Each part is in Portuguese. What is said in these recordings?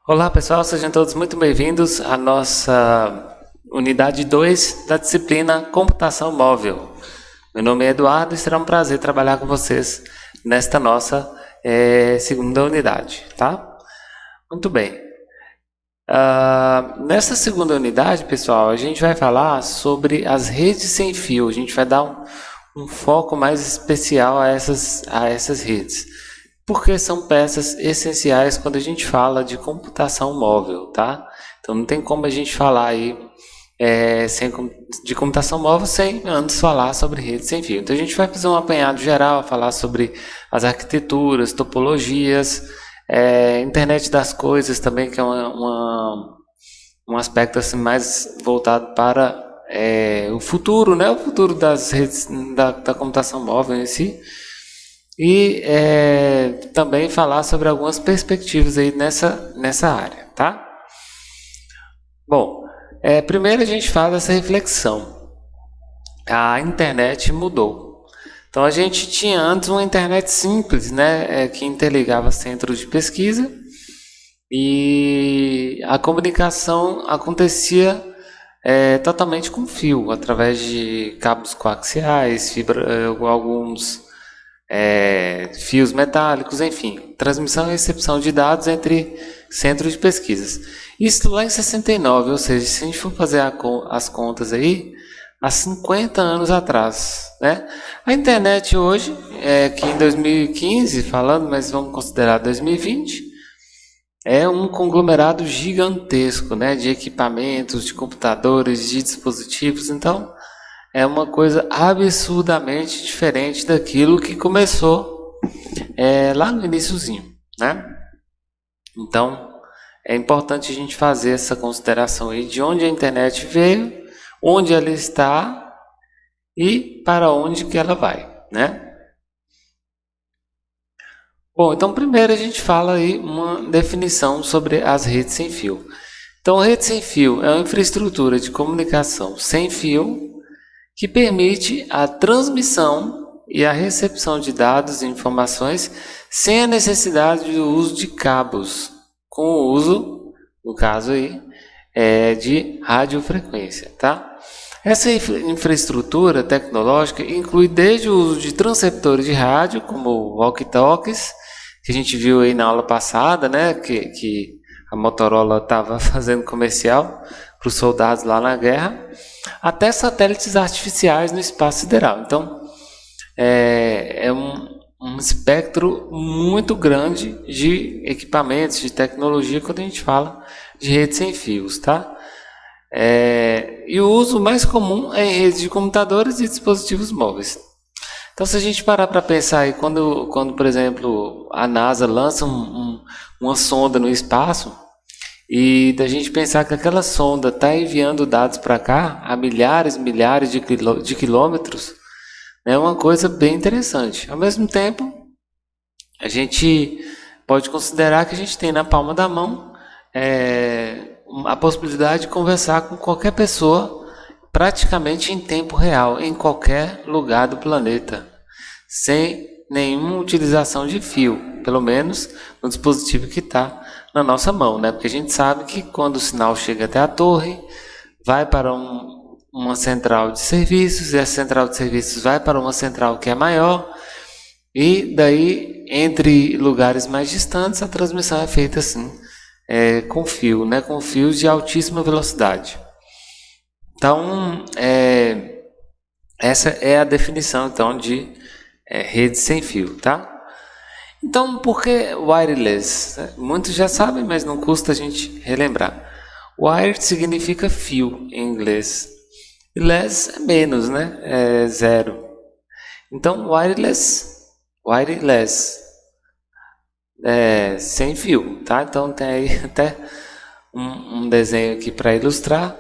Olá pessoal, sejam todos muito bem-vindos à nossa unidade 2 da disciplina Computação Móvel. Meu nome é Eduardo e será um prazer trabalhar com vocês nesta nossa segunda unidade, tá? Muito bem. Nessa segunda unidade, pessoal, a gente vai falar sobre as redes sem fio. A gente vai dar um foco mais especial a essas redes, porque são peças essenciais quando a gente fala de computação móvel, tá? Então não tem como a gente falar aí de computação móvel sem antes falar sobre redes sem fio. Então a gente vai fazer um apanhado geral, falar sobre as arquiteturas, topologias, internet das coisas também, que é um aspecto assim mais voltado para o futuro, né? O futuro das redes da computação móvel em si. E também falar sobre algumas perspectivas aí nessa área, tá? Bom, primeiro a gente faz essa reflexão. A internet mudou. Então a gente tinha antes uma internet simples, né, que interligava centros de pesquisa e a comunicação acontecia totalmente com fio, através de cabos coaxiais, alguns fios metálicos, enfim, transmissão e recepção de dados entre centros de pesquisas. Isso lá em 69, ou seja, se a gente for fazer as contas aí, há 50 anos atrás, né? A internet hoje, que em 2015, falando, mas vamos considerar 2020, é um conglomerado gigantesco, né, de equipamentos, de computadores, de dispositivos. Então, é uma coisa absurdamente diferente daquilo que começou lá no iniciozinho, né? Então, é importante a gente fazer essa consideração aí de onde a internet veio, onde ela está e para onde que ela vai, né? Bom, então primeiro a gente fala aí uma definição sobre as redes sem fio. Então, a rede sem fio é uma infraestrutura de comunicação sem fio que permite a transmissão e a recepção de dados e informações sem a necessidade do uso de cabos, com o uso, no caso aí, de radiofrequência, tá? Essa infraestrutura tecnológica inclui desde o uso de transceptores de rádio, como walkie-talkies, que a gente viu aí na aula passada, né, que a Motorola estava fazendo comercial para os soldados lá na guerra, até satélites artificiais no espaço sideral. Então, é um espectro muito grande de equipamentos, de tecnologia, quando a gente fala de redes sem fios, tá? E o uso mais comum é em redes de computadores e dispositivos móveis. Então, se a gente parar para pensar aí, quando, por exemplo, a NASA lança uma sonda no espaço, e da gente pensar que aquela sonda está enviando dados para cá a milhares de quilômetros, é uma coisa bem interessante. Ao mesmo tempo, a gente pode considerar que a gente tem na palma da mão a possibilidade de conversar com qualquer pessoa praticamente em tempo real, em qualquer lugar do planeta, sem nenhuma utilização de fio, pelo menos no dispositivo que está na nossa mão, né? Porque a gente sabe que quando o sinal chega até a torre, vai para uma central de serviços, e essa central de serviços vai para uma central que é maior, e daí, entre lugares mais distantes, a transmissão é feita assim, com fio, né? Com fios de altíssima velocidade. Então, essa é a definição então de rede sem fio, tá? Então, por que wireless? Muitos já sabem, mas não custa a gente relembrar. Wire significa fio em inglês. E less é menos, né? É zero. Então, wireless, sem fio, tá? Então, tem aí até um desenho aqui para ilustrar.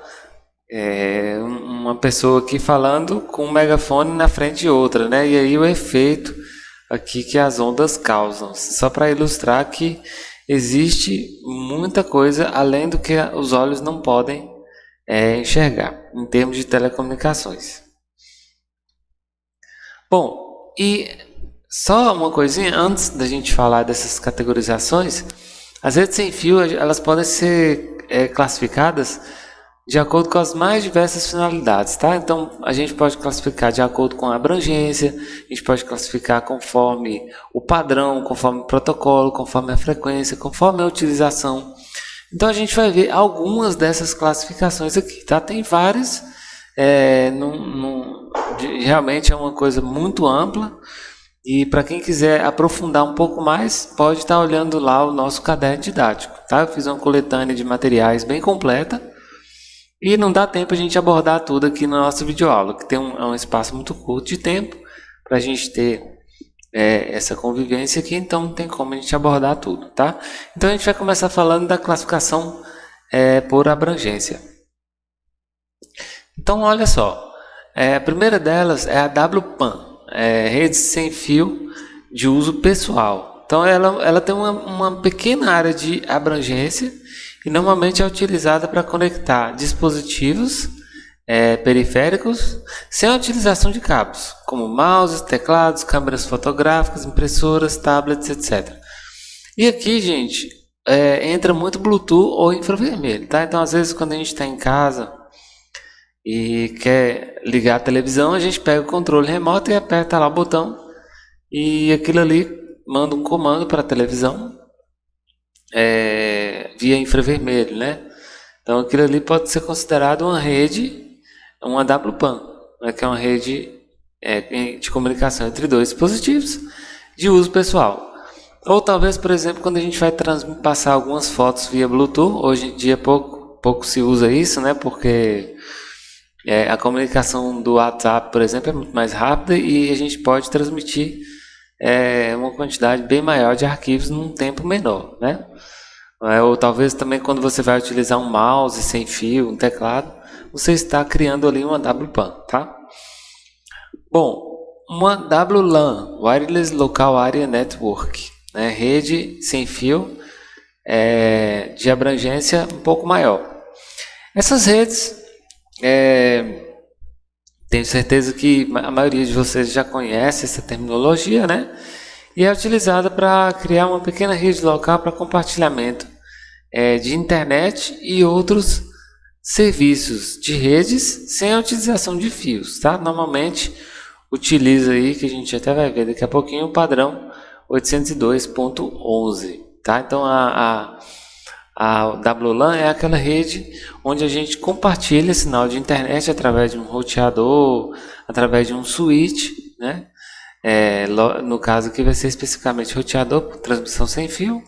Uma pessoa aqui falando com um megafone na frente de outra, né? E aí o efeito aqui que as ondas causam, só para ilustrar que existe muita coisa além do que os olhos não podem enxergar em termos de telecomunicações. Bom, e só uma coisinha antes da gente falar dessas categorizações, As redes sem fio, elas podem ser classificadas de acordo com as mais diversas finalidades, tá? Então, a gente pode classificar de acordo com a abrangência, a gente pode classificar conforme o padrão, conforme o protocolo, conforme a frequência, conforme a utilização. Então, a gente vai ver algumas dessas classificações aqui, tá? Tem várias, realmente é uma coisa muito ampla, e para quem quiser aprofundar um pouco mais, pode estar olhando lá o nosso caderno didático, tá? Eu fiz uma coletânea de materiais bem completa, e não dá tempo a gente abordar tudo aqui na nossa videoaula, que tem um espaço muito curto de tempo para a gente ter essa convivência aqui, então não tem como a gente abordar tudo, tá? Então a gente vai começar falando da classificação por abrangência. Então olha só, a primeira delas é a WPAN, Rede Sem Fio de Uso Pessoal. Então ela tem uma pequena área de abrangência, e normalmente é utilizada para conectar dispositivos periféricos sem a utilização de cabos, como mouses, teclados, câmeras fotográficas, impressoras, tablets, etc. E aqui, gente, entra muito Bluetooth ou infravermelho, tá? Então, às vezes, quando a gente está em casa e quer ligar a televisão, a gente pega o controle remoto e aperta lá o botão, e aquilo ali manda um comando para a televisão via infravermelho, né? Então aquilo ali pode ser considerado uma rede, uma WPAN, né? Que é uma rede de comunicação entre dois dispositivos de uso pessoal. Ou talvez, por exemplo, quando a gente vai passar algumas fotos via Bluetooth, hoje em dia pouco se usa isso, né? Porque a comunicação do WhatsApp, por exemplo, é muito mais rápida e a gente pode transmitir uma quantidade bem maior de arquivos num tempo menor, né? Ou talvez também quando você vai utilizar um mouse sem fio, um teclado, você está criando ali uma WPAN, tá? Bom, uma WLAN, Wireless Local Area Network, né? Rede sem fio de abrangência um pouco maior. Essas redes, tenho certeza que a maioria de vocês já conhece essa terminologia, né? E é utilizada para criar uma pequena rede local para compartilhamento de internet e outros serviços de redes sem a utilização de fios, tá? Normalmente utiliza aí, que a gente até vai ver daqui a pouquinho, o padrão 802.11, tá? Então a WLAN é aquela rede onde a gente compartilha sinal de internet através de um roteador, através de um switch, né? No caso aqui vai ser especificamente roteador por transmissão sem fio,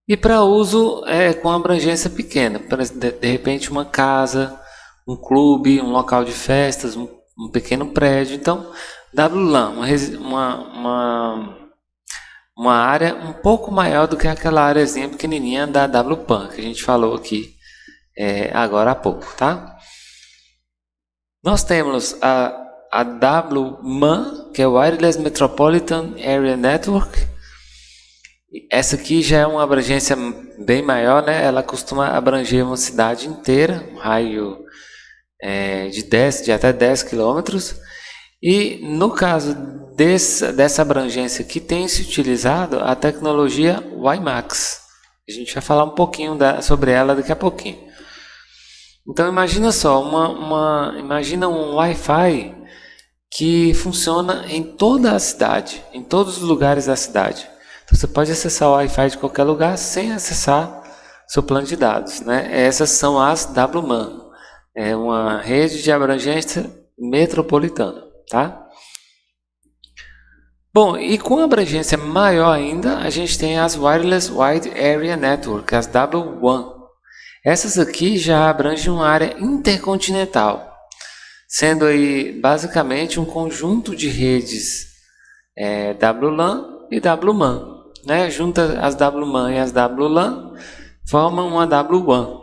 e para uso com abrangência pequena, de repente uma casa, um clube, um local de festas, um pequeno prédio. Então, WLAN, uma área um pouco maior do que aquela áreazinha pequenininha da WPAN, que a gente falou aqui agora há pouco, tá? Nós temos a WMAN, que é Wireless Metropolitan Area Network. Essa aqui já é uma abrangência bem maior, né? Ela costuma abranger uma cidade inteira, um raio de até 10 quilômetros. E no caso dessa abrangência aqui, tem se utilizado a tecnologia WiMAX. A gente vai falar um pouquinho sobre ela daqui a pouquinho. Então imagina só, imagina um Wi-Fi que funciona em toda a cidade, em todos os lugares da cidade. Então, você pode acessar o Wi-Fi de qualquer lugar sem acessar seu plano de dados, né? Essas são as WMAN, é uma rede de abrangência metropolitana, tá? Bom, e com abrangência maior ainda, a gente tem as Wireless Wide Area Network, as WWAN. Essas aqui já abrangem uma área intercontinental, sendo aí basicamente um conjunto de redes WLAN e WMAN, né? Junta as WMAN e as WLAN formam uma WWAN.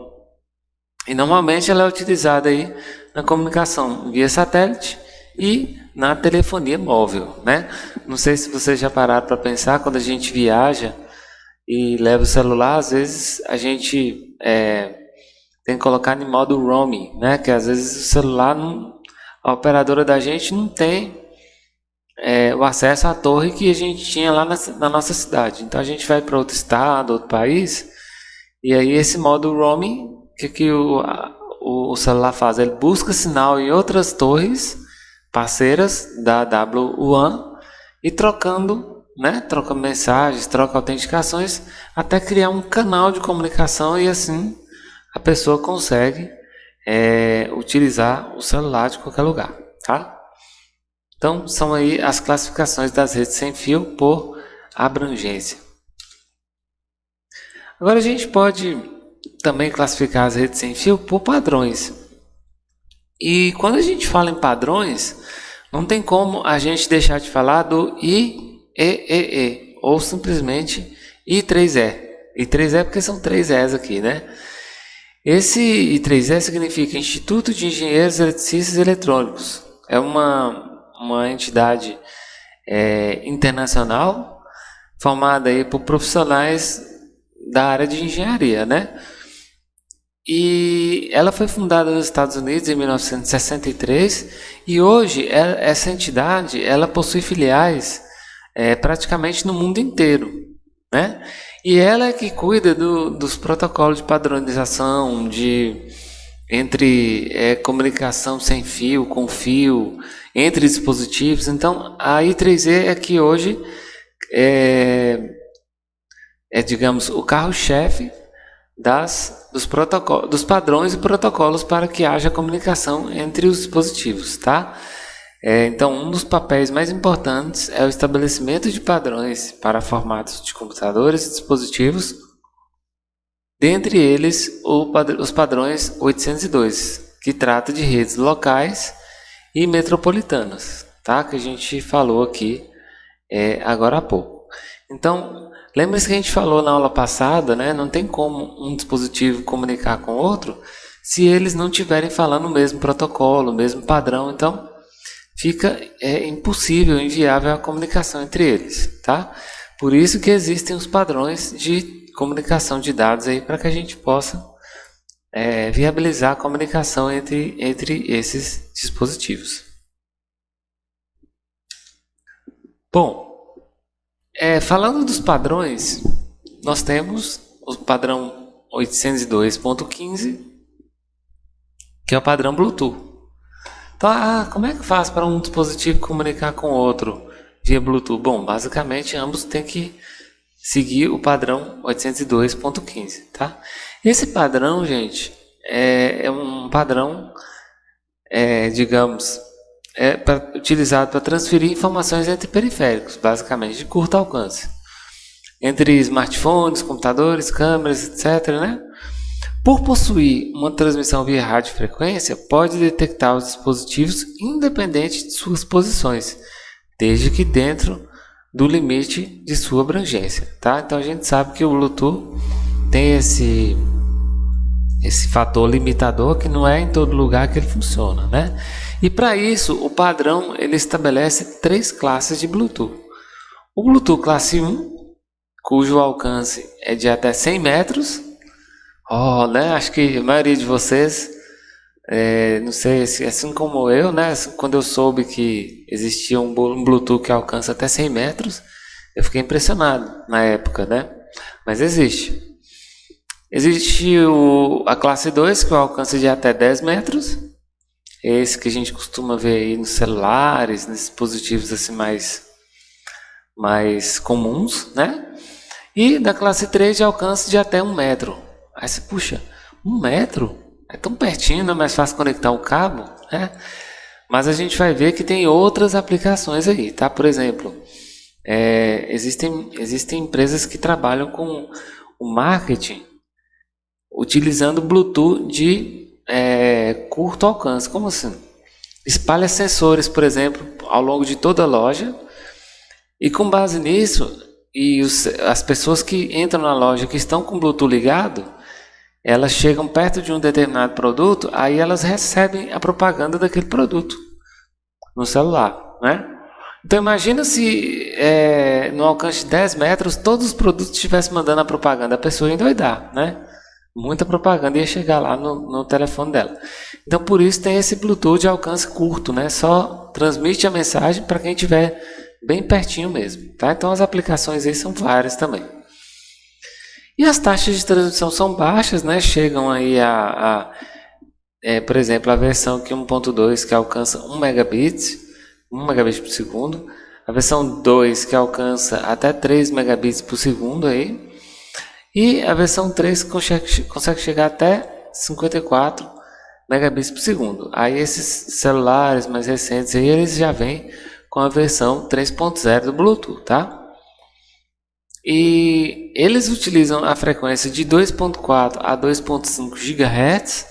E normalmente ela é utilizada aí na comunicação via satélite e na telefonia móvel, né? Não sei se vocês já pararam para pensar, quando a gente viaja e leva o celular, às vezes a gente tem que colocar em modo roaming, né? Que às vezes o celular, a operadora da gente não tem o acesso à torre que a gente tinha lá na nossa cidade. Então a gente vai para outro estado, outro país, e aí esse modo roaming, o que o celular faz? Ele busca sinal em outras torres parceiras da W1 e troca mensagens, troca autenticações, até criar um canal de comunicação e assim a pessoa consegue utilizar o celular de qualquer lugar, tá? Então, são aí as classificações das redes sem fio por abrangência. Agora a gente pode também classificar as redes sem fio por padrões. E quando a gente fala em padrões, não tem como a gente deixar de falar do IEEE ou simplesmente I3E. I3E porque são 3 E's aqui, né? Esse I3E significa Instituto de Engenheiros Eletricistas e Eletrônicos. É uma entidade internacional formada aí por profissionais da área de engenharia, né? E ela foi fundada nos Estados Unidos em 1963 e hoje essa entidade ela possui filiais praticamente no mundo inteiro, né? E ela é que cuida dos protocolos de padronização entre comunicação sem fio, com fio, entre dispositivos. Então, a I3E é que hoje digamos, o carro-chefe dos padrões e protocolos para que haja comunicação entre os dispositivos, tá? Então, um dos papéis mais importantes é o estabelecimento de padrões para formatos de computadores e dispositivos, dentre eles os padrões 802, que trata de redes locais e metropolitanas, tá? Que a gente falou aqui agora há pouco. Então, lembre-se que a gente falou na aula passada, né? Não tem como um dispositivo comunicar com outro se eles não estiverem falando o mesmo protocolo, o mesmo padrão. Então, fica impossível, inviável a comunicação entre eles, tá? Por isso que existem os padrões de comunicação de dados aí para que a gente possa viabilizar a comunicação entre esses dispositivos. Bom, falando dos padrões, nós temos o padrão 802.15, que é o padrão Bluetooth. Então, como é que faz para um dispositivo comunicar com outro via Bluetooth? Bom, basicamente ambos têm que seguir o padrão 802.15, tá? Esse padrão, gente, é um padrão, digamos, utilizado para transferir informações entre periféricos, basicamente, de curto alcance. Entre smartphones, computadores, câmeras, etc., né? Por possuir uma transmissão via radiofrequência, pode detectar os dispositivos independente de suas posições, desde que dentro do limite de sua abrangência, tá? Então a gente sabe que o Bluetooth tem esse fator limitador que não é em todo lugar que ele funciona, né? E para isso, o padrão ele estabelece 3 classes de Bluetooth. O Bluetooth classe 1, cujo alcance é de até 100 metros. Né? Acho que a maioria de vocês, não sei, assim como eu, né? Quando eu soube que existia um Bluetooth que alcança até 100 metros, eu fiquei impressionado na época, né? Mas existe. Existe a classe 2, que é o alcance de até 10 metros. Esse que a gente costuma ver aí nos celulares, nos dispositivos assim mais comuns, né? E da classe 3 de alcance de até 1 metro. Aí você, puxa, 1 metro? É tão pertinho, não é mais fácil conectar o cabo, né? Mas a gente vai ver que tem outras aplicações aí, tá? Por exemplo, existem empresas que trabalham com o marketing utilizando Bluetooth de curto alcance. Como assim? Espalha sensores, por exemplo, ao longo de toda a loja, e com base nisso, as pessoas que entram na loja que estão com o Bluetooth ligado, elas chegam perto de um determinado produto, aí elas recebem a propaganda daquele produto no celular, né? Então imagina se no alcance de 10 metros todos os produtos estivessem mandando a propaganda, a pessoa ia endoidar, né? Muita propaganda ia chegar lá no telefone dela. Então por isso tem esse Bluetooth de alcance curto, né? Só transmite a mensagem para quem estiver bem pertinho mesmo, tá? Então as aplicações aí são várias também. E as taxas de transmissão são baixas, né? Chegam aí por exemplo, a versão que 1.2 que alcança 1 megabit por segundo, a versão 2 que alcança até 3 megabits por segundo aí, e a versão 3 consegue chegar até 54 megabits por segundo. Aí esses celulares mais recentes aí, eles já vêm com a versão 3.0 do Bluetooth, tá? E eles utilizam a frequência de 2.4 a 2.5 GHz.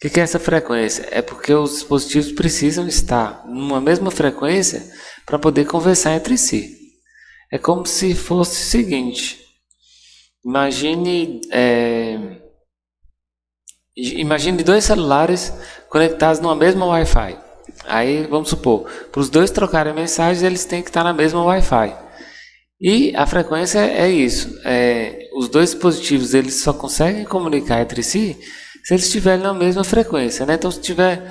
O que é essa frequência? É porque os dispositivos precisam estar numa mesma frequência para poder conversar entre si. É como se fosse o seguinte: imagine dois celulares conectados numa mesma Wi-Fi. Aí vamos supor, para os dois trocarem mensagens, eles têm que estar na mesma Wi-Fi. E a frequência é isso. Os dois dispositivos eles só conseguem comunicar entre si se eles estiverem na mesma frequência, né? Então, se tiver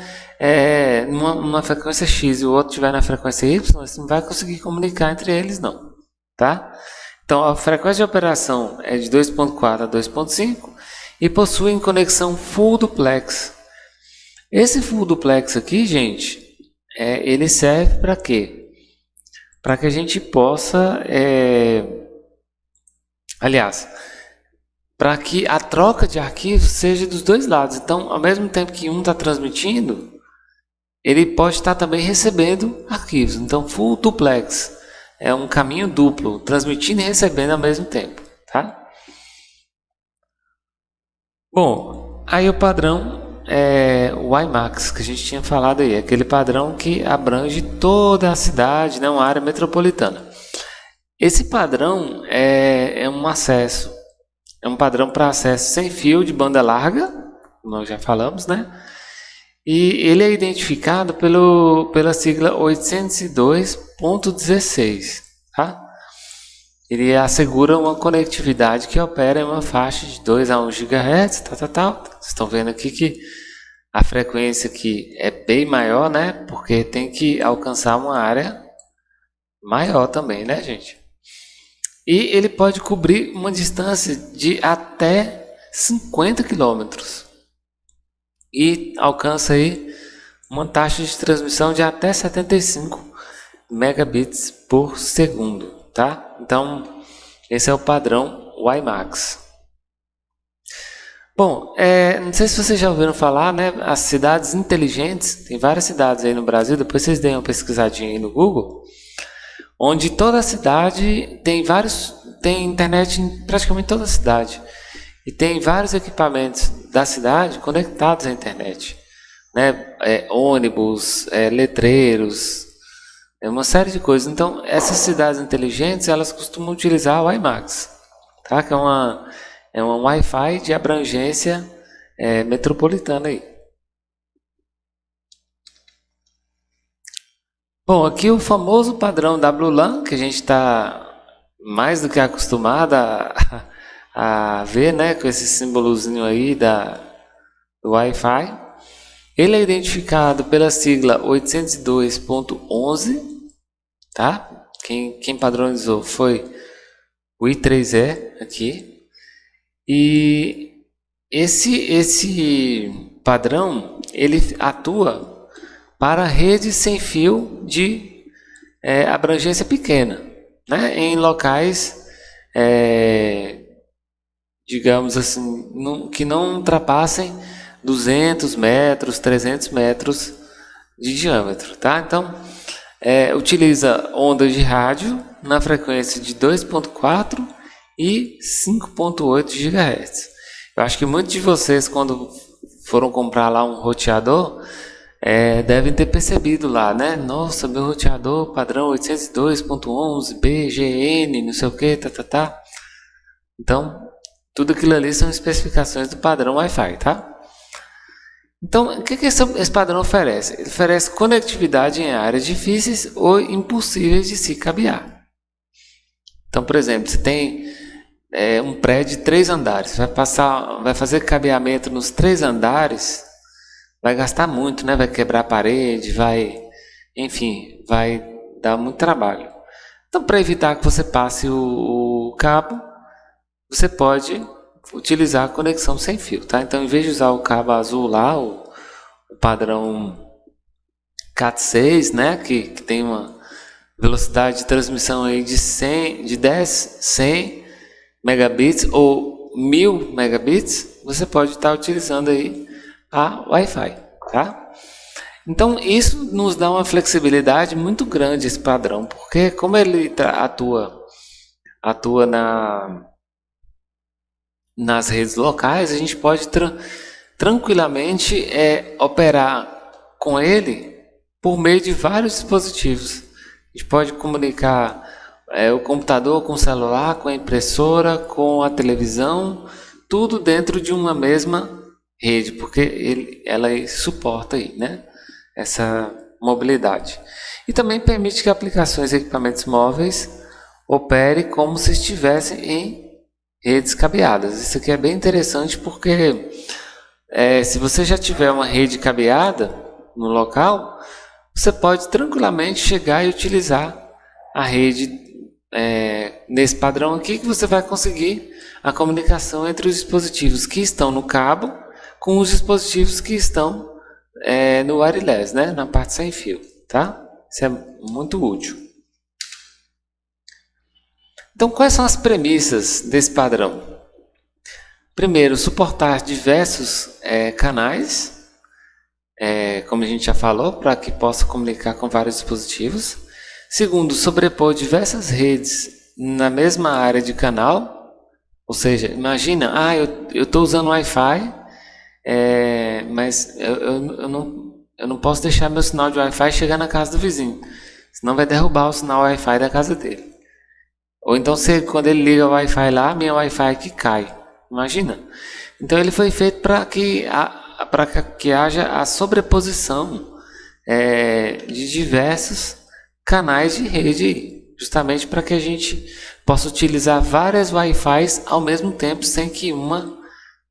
numa frequência X e o outro estiver na frequência Y, você não vai conseguir comunicar entre eles, não, tá? Então, a frequência de operação é de 2.4 a 2.5 e possuem conexão Full Duplex. Esse Full Duplex aqui, gente, ele serve para quê? Para que a gente possa, para que a troca de arquivos seja dos dois lados. Então, ao mesmo tempo que um está transmitindo, ele pode estar também recebendo arquivos. Então, Full Duplex é um caminho duplo, transmitindo e recebendo ao mesmo tempo, tá? Bom, aí o padrão o WiMAX que a gente tinha falado aí, aquele padrão que abrange toda a cidade, né, uma área metropolitana. Esse padrão é um padrão para acesso sem fio de banda larga, nós já falamos, né? E ele é identificado pela sigla 802.16, tá? Ele assegura uma conectividade que opera em uma faixa de 2 a 1 GHz, Vocês estão vendo aqui que a frequência aqui é bem maior, né? Porque tem que alcançar uma área maior também, né, gente? E ele pode cobrir uma distância de até 50 km. E alcança aí uma taxa de transmissão de até 75 megabits por segundo, tá? Então, esse é o padrão WiMAX. Bom, não sei se vocês já ouviram falar, né? As cidades inteligentes, tem várias cidades aí no Brasil, depois vocês deem uma pesquisadinha aí no Google, onde toda a cidade tem internet em praticamente toda a cidade. E tem vários equipamentos da cidade conectados à internet, né? Ônibus, letreiros, uma série de coisas. Então, essas cidades inteligentes, elas costumam utilizar o WiMAX, tá? Que é um Wi-Fi de abrangência metropolitana aí. Bom, aqui o famoso padrão WLAN, que a gente está mais do que acostumado a ver, né, com esse símbolozinho aí do Wi-Fi. Ele é identificado pela sigla 802.11, tá? Quem padronizou foi o I3E aqui. E esse padrão, ele atua para redes sem fio de abrangência pequena, né? Em locais, digamos assim, que não ultrapassem 200 metros, 300 metros de diâmetro, tá? Então, utiliza ondas de rádio na frequência de 2.4 e 5.8 GHz. Eu acho que muitos de vocês, quando foram comprar lá um roteador, devem ter percebido lá, né? Nossa, meu roteador padrão 802.11 BGN, não sei o que, Então, tudo aquilo ali são especificações do padrão Wi-Fi, tá? Então, o que esse padrão oferece? Ele oferece conectividade em áreas difíceis ou impossíveis de se cabear. Então, por exemplo, você tem um prédio de 3 andares, vai fazer cabeamento nos 3 andares, vai gastar muito, né? Vai quebrar a parede, enfim, vai dar muito trabalho. Então, para evitar que você passe o cabo, você pode utilizar a conexão sem fio, tá? Então, em vez de usar o cabo azul lá, o padrão Cat6, né? Que tem uma velocidade de transmissão aí de 10, 100 megabits ou 1000 megabits, você pode estar utilizando aí a Wi-Fi, tá? Então, isso nos dá uma flexibilidade muito grande, esse padrão, porque como ele atua nas redes locais, a gente pode tranquilamente operar com ele por meio de vários dispositivos. A gente pode comunicar o computador com o celular, com a impressora, com a televisão, tudo dentro de uma mesma rede, porque ela suporta aí, né, essa mobilidade. E também permite que aplicações e equipamentos móveis operem como se estivessem em redes cabeadas. Isso aqui é bem interessante porque se você já tiver uma rede cabeada no local, você pode tranquilamente chegar e utilizar a rede nesse padrão aqui, que você vai conseguir a comunicação entre os dispositivos que estão no cabo com os dispositivos que estão no wireless, né? Na parte sem fio, tá? Isso é muito útil. Então, quais são as premissas desse padrão? Primeiro, suportar diversos canais, como a gente já falou, para que possa comunicar com vários dispositivos. Segundo, sobrepor diversas redes na mesma área de canal, ou seja, imagina, eu estou usando Wi-Fi, mas eu não posso deixar meu sinal de Wi-Fi chegar na casa do vizinho, senão vai derrubar o sinal Wi-Fi da casa dele. Ou então, quando ele liga o Wi-Fi lá, minha Wi-Fi que cai. Imagina. Então, ele foi feito para que haja a sobreposição de diversos canais de rede, justamente para que a gente possa utilizar várias Wi-Fis ao mesmo tempo, sem que uma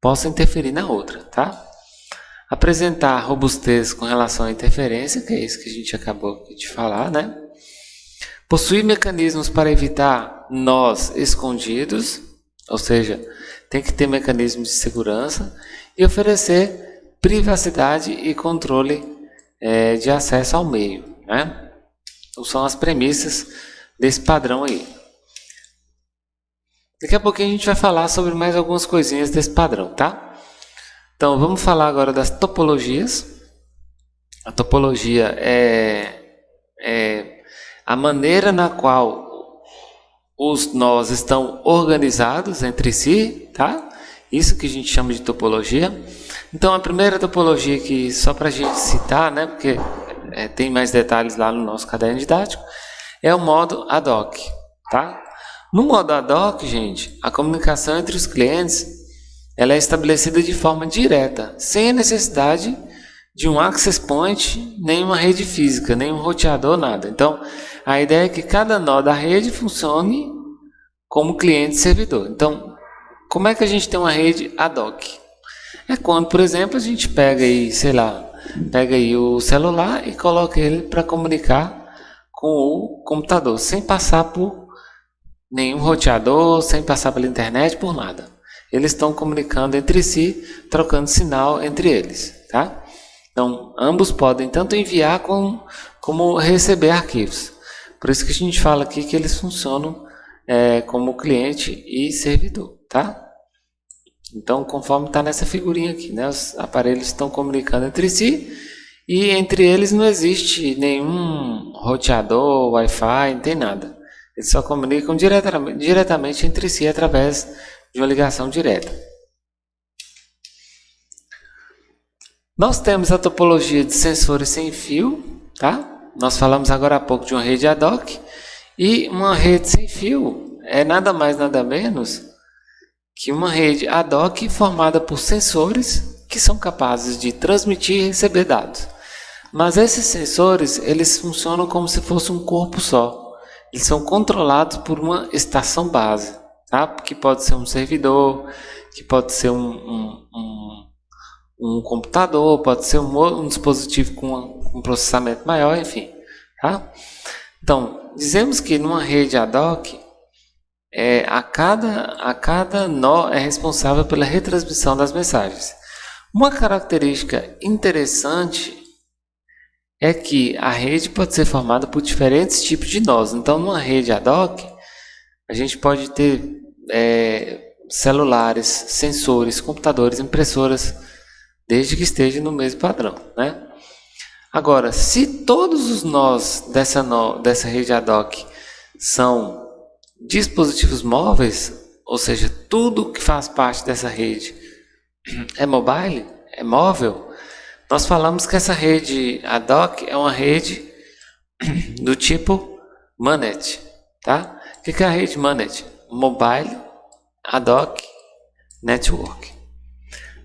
possa interferir na outra, tá? Apresentar robustez com relação à interferência, que é isso que a gente acabou de falar, né? Possuir mecanismos para evitar nós escondidos, ou seja, tem que ter mecanismos de segurança, e oferecer privacidade e controle de acesso ao meio, né? Então, são as premissas desse padrão aí. Daqui a pouquinho a gente vai falar sobre mais algumas coisinhas desse padrão, tá? Então, vamos falar agora das topologias. A topologia é a maneira na qual os nós estão organizados entre si, tá? Isso que a gente chama de topologia. Então, a primeira topologia aqui, só para a gente citar, né? Porque tem mais detalhes lá no nosso caderno didático, é o modo ad hoc, tá? No modo ad hoc, gente, a comunicação entre os clientes ela é estabelecida de forma direta, sem a necessidade de um access point, nem uma rede física, nem um roteador, nada. Então, a ideia é que cada nó da rede funcione como cliente e servidor. Então, como é que a gente tem uma rede ad hoc? É quando, por exemplo, a gente pega aí o celular e coloca ele para comunicar com o computador, sem passar por nenhum roteador, sem passar pela internet, por nada. Eles estão comunicando entre si, trocando sinal entre eles, tá? Então, ambos podem tanto enviar como receber arquivos. Por isso que a gente fala aqui que eles funcionam como cliente e servidor, tá? Então, conforme está nessa figurinha aqui, né? Os aparelhos estão comunicando entre si e entre eles não existe nenhum roteador, Wi-Fi, não tem nada. Eles só comunicam diretamente entre si através de uma ligação direta. Nós temos a topologia de sensores sem fio, tá? Nós falamos agora há pouco de uma rede ad hoc, e uma rede sem fio é nada mais nada menos que uma rede ad hoc formada por sensores que são capazes de transmitir e receber dados. Mas esses sensores, eles funcionam como se fosse um corpo só. Eles são controlados por uma estação base, tá? Que pode ser um servidor, que pode ser um computador, pode ser um dispositivo com um processamento maior, enfim, tá? Então, dizemos que numa rede ad hoc, a cada nó é responsável pela retransmissão das mensagens. Uma característica interessante é que a rede pode ser formada por diferentes tipos de nós. Então, numa rede ad hoc, a gente pode ter celulares, sensores, computadores, impressoras, desde que esteja no mesmo padrão, né? Agora, se todos os nós dessa rede ad hoc são dispositivos móveis, ou seja, tudo que faz parte dessa rede é mobile, é móvel, nós falamos que essa rede ad hoc é uma rede do tipo MANET, tá? O que é a rede MANET? Mobile Ad Hoc Network.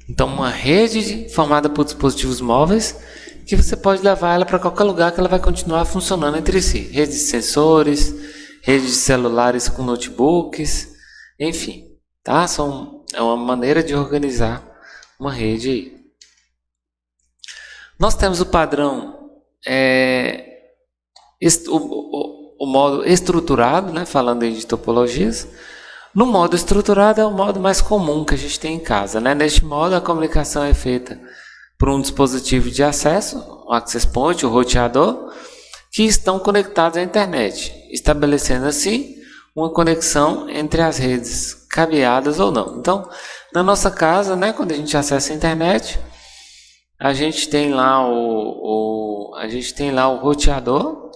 Então, uma rede formada por dispositivos móveis que você pode levar ela para qualquer lugar que ela vai continuar funcionando entre si. Redes de sensores, redes de celulares com notebooks, enfim, tá? É uma maneira de organizar uma rede aí. Nós temos o padrão, o modo estruturado, né? Falando aí de topologias. No modo estruturado é o modo mais comum que a gente tem em casa, né? Neste modo, a comunicação é feita por um dispositivo de acesso, o access point, o roteador, que estão conectados à internet, estabelecendo assim uma conexão entre as redes cabeadas ou não. Então, na nossa casa, né, quando a gente acessa a internet, a gente tem lá o roteador,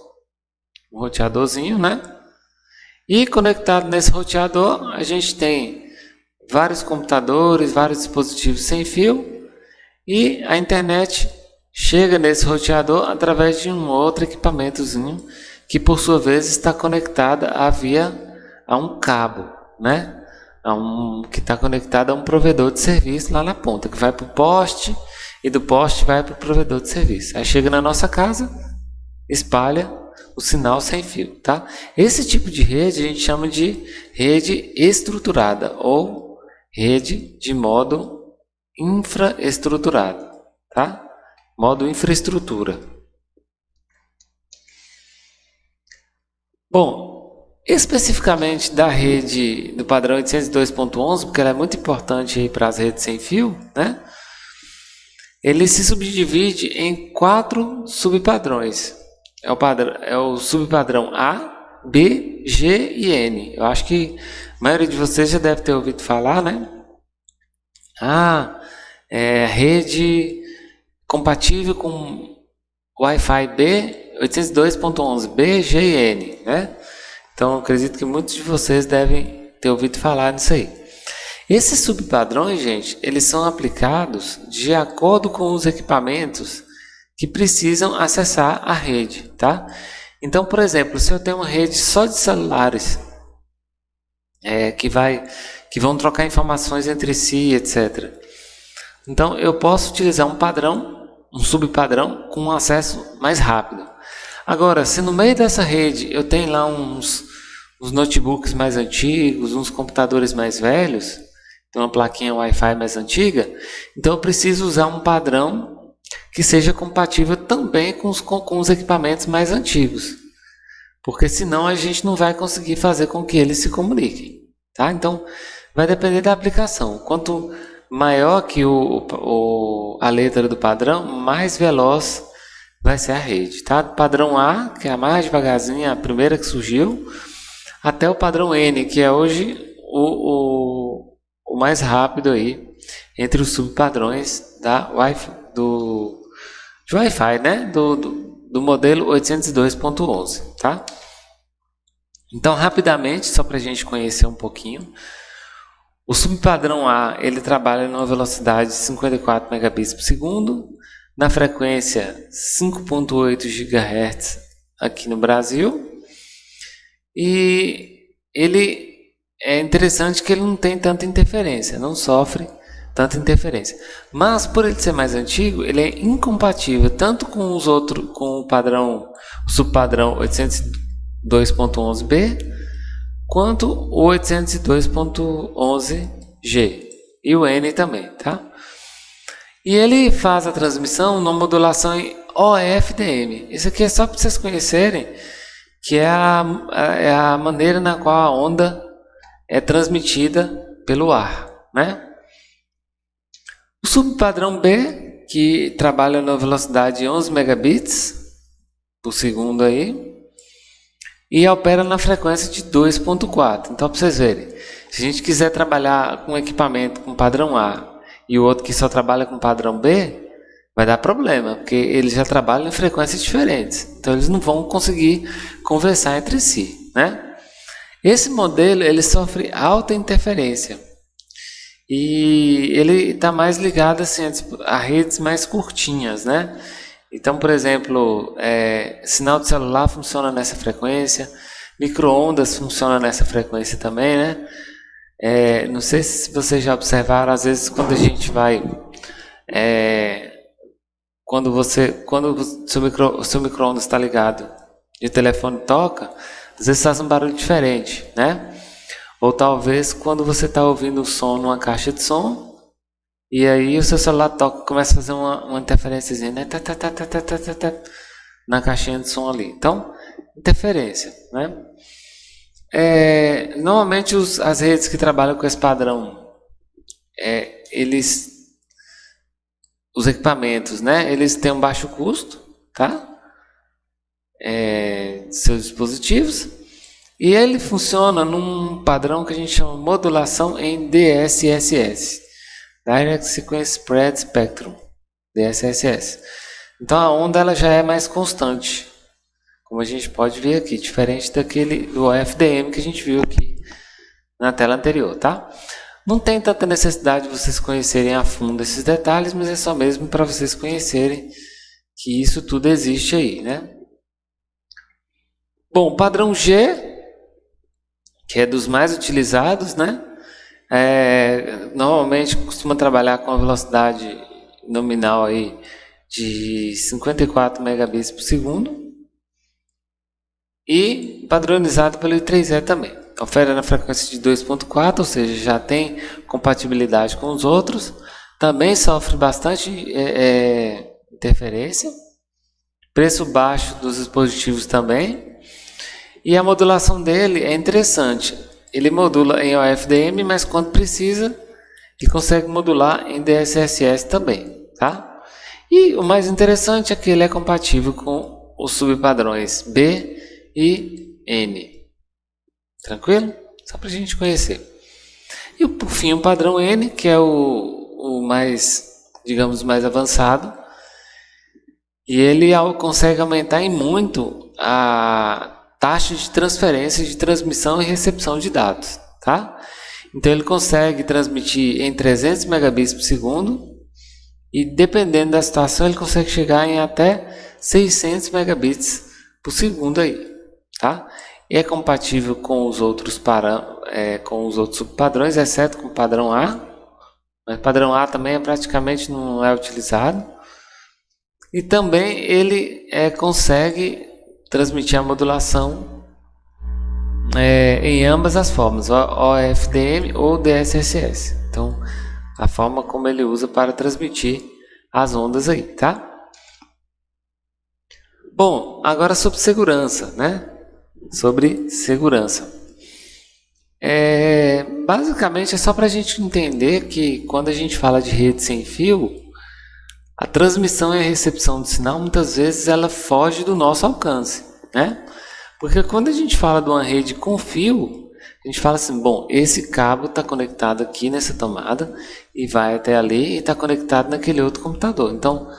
um roteadorzinho, né? E conectado nesse roteador, a gente tem vários computadores, vários dispositivos sem fio, e a internet chega nesse roteador através de um outro equipamentozinho que, por sua vez, está conectada a um cabo, né? Que está conectado a um provedor de serviço lá na ponta, que vai para o poste e do poste vai para o provedor de serviço. Aí chega na nossa casa, espalha o sinal sem fio, tá? Esse tipo de rede a gente chama de rede estruturada ou rede de modo infraestruturado, tá? Modo infraestrutura. Bom, especificamente da rede do padrão 802.11, porque ela é muito importante para as redes sem fio, né? Ele se subdivide em 4 subpadrões. É o subpadrão A, B, G e N. Eu acho que a maioria de vocês já deve ter ouvido falar, né? Rede compatível com Wi-Fi B 802.11b, G e N, né? Então, eu acredito que muitos de vocês devem ter ouvido falar nisso aí. Esses subpadrões, gente, eles são aplicados de acordo com os equipamentos que precisam acessar a rede, tá? Então, por exemplo, se eu tenho uma rede só de celulares, que vão trocar informações entre si, etc. Então, eu posso utilizar um subpadrão com um acesso mais rápido. Agora, se no meio dessa rede eu tenho lá uns notebooks mais antigos, uns computadores mais velhos, tem uma plaquinha Wi-Fi mais antiga, então eu preciso usar um padrão que seja compatível também com os equipamentos mais antigos, porque senão a gente não vai conseguir fazer com que eles se comuniquem, tá? Então, vai depender da aplicação. Quanto maior que a letra do padrão, mais veloz vai ser a rede, tá? Padrão A, que é a mais devagarzinha, a primeira que surgiu, até o padrão N, que é hoje o mais rápido aí entre os subpadrões de Wi-Fi, né? Do modelo 802.11, tá? Então, rapidamente, só para a gente conhecer um pouquinho, o subpadrão A, ele trabalha numa velocidade de 54 megabits por segundo, na frequência 5.8 GHz aqui no Brasil, e ele é interessante que ele não tem tanta interferência, não sofre tanta interferência. Mas por ele ser mais antigo, ele é incompatível tanto com com o subpadrão 802.11b, quanto o 802.11g e o N também, tá? E ele faz a transmissão numa modulação em OFDM. Isso aqui é só para vocês conhecerem que é a maneira na qual a onda é transmitida pelo ar, né? O subpadrão B, que trabalha na velocidade de 11 megabits por segundo aí, e opera na frequência de 2.4. Então, para vocês verem, se a gente quiser trabalhar com equipamento com padrão A e o outro que só trabalha com padrão B, vai dar problema, porque eles já trabalham em frequências diferentes. Então, eles não vão conseguir conversar entre si, né? Esse modelo ele sofre alta interferência e ele está mais ligado assim, a redes mais curtinhas, né? Então, por exemplo, sinal de celular funciona nessa frequência, micro-ondas funciona nessa frequência também, né? Não sei se vocês já observaram, às vezes quando a gente vai, quando o seu micro-ondas está ligado e o telefone toca, às vezes faz um barulho diferente, né? Ou talvez quando você está ouvindo o som numa caixa de som, e aí o seu celular toca, começa a fazer uma interferênciazinha, né? Na caixinha de som ali. Então, interferência, né? Normalmente as redes que trabalham com esse padrão, os equipamentos, né? Eles têm um baixo custo, tá? Seus dispositivos, e ele funciona num padrão que a gente chama de modulação em DSSS, Direct Sequence Spread Spectrum, DSSS. Então a onda ela já é mais constante, como a gente pode ver aqui, diferente do OFDM que a gente viu aqui na tela anterior, tá? Não tem tanta necessidade de vocês conhecerem a fundo esses detalhes, mas é só mesmo para vocês conhecerem que isso tudo existe aí, né? Bom, o padrão G, que é dos mais utilizados, né? Normalmente costuma trabalhar com a velocidade nominal aí de 54 megabits por segundo e padronizado pelo I3E também. Opera na frequência de 2.4, ou seja, já tem compatibilidade com os outros. Também sofre bastante interferência. Preço baixo dos dispositivos também. E a modulação dele é interessante. Ele modula em OFDM, mas quando precisa, ele consegue modular em DSSS também, tá? E o mais interessante é que ele é compatível com os subpadrões B e N. Tranquilo? Só para a gente conhecer. E por fim o padrão N, que é o mais, digamos, mais avançado. E ele consegue aumentar em muito a taxa de transferência, de transmissão e recepção de dados, tá? Então ele consegue transmitir em 300 megabits por segundo e dependendo da situação ele consegue chegar em até 600 megabits por segundo aí, tá? E é compatível com os outros subpadrões, exceto com o padrão A, mas o padrão A também praticamente não é utilizado. E também ele consegue transmitir a modulação em ambas as formas, OFDM ou DSSS. Então, a forma como ele usa para transmitir as ondas aí, tá? Bom, agora sobre segurança, né? Sobre segurança. Basicamente é só para a gente entender que quando a gente fala de rede sem fio, a transmissão e a recepção do sinal, muitas vezes, ela foge do nosso alcance, né? Porque quando a gente fala de uma rede com fio, a gente fala assim, bom, esse cabo está conectado aqui nessa tomada e vai até ali e está conectado naquele outro computador. Então,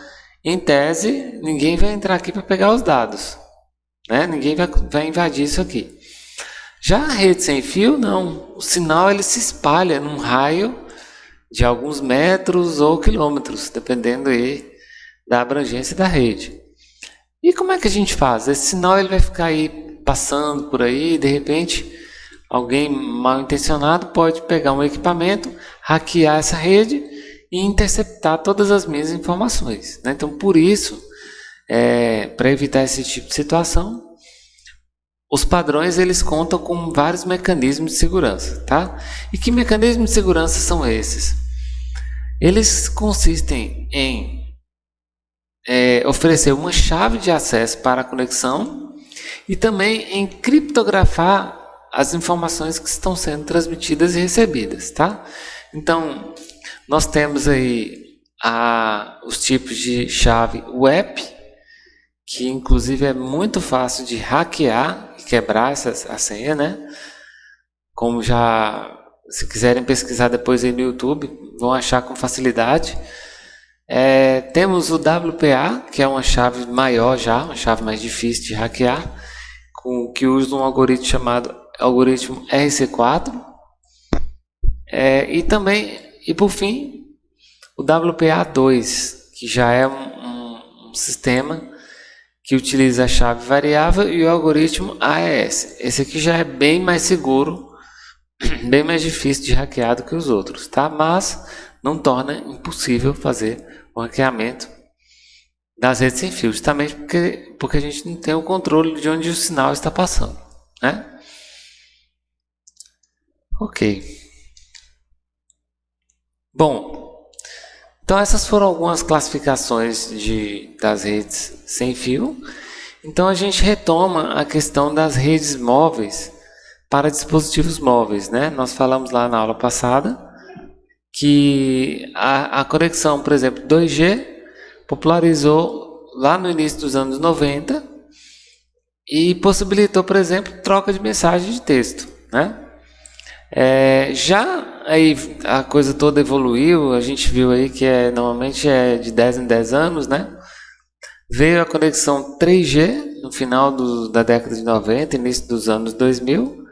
em tese, ninguém vai entrar aqui para pegar os dados, né? Ninguém vai invadir isso aqui. Já a rede sem fio, não. O sinal ele se espalha num raio de alguns metros ou quilômetros, dependendo aí da abrangência da rede. E como é que a gente faz? Esse sinal ele vai ficar aí passando por aí e de repente alguém mal intencionado pode pegar um equipamento, hackear essa rede e interceptar todas as minhas informações, né? Então, por isso, para evitar esse tipo de situação, os padrões eles contam com vários mecanismos de segurança, tá? E que mecanismos de segurança são esses? Eles consistem em oferecer uma chave de acesso para a conexão e também em criptografar as informações que estão sendo transmitidas e recebidas, tá? Então, nós temos aí os tipos de chave web, que inclusive é muito fácil de hackear e quebrar a senha, né? Como se quiserem pesquisar depois aí no YouTube, vão achar com facilidade. Temos o WPA, que é uma chave maior uma chave mais difícil de hackear, que usa um algoritmo chamado algoritmo RC4. E por fim, o WPA2, que já é um sistema que utiliza a chave variável e o algoritmo AES. Esse aqui já é bem mais seguro, bem mais difícil de hackear do que os outros, tá? Mas não torna impossível fazer o hackeamento das redes sem fio, justamente porque a gente não tem o controle de onde o sinal está passando, né? Ok. Bom, então essas foram algumas classificações das redes sem fio. Então a gente retoma a questão das redes móveis para dispositivos móveis, né? Nós falamos lá na aula passada que a conexão, por exemplo, 2G popularizou lá no início dos anos 90 e possibilitou, por exemplo, troca de mensagem de texto, né? Já aí a coisa toda evoluiu, a gente viu aí que normalmente é de 10 em 10 anos, né? Veio a conexão 3G no final da década de 90, início dos anos 2000,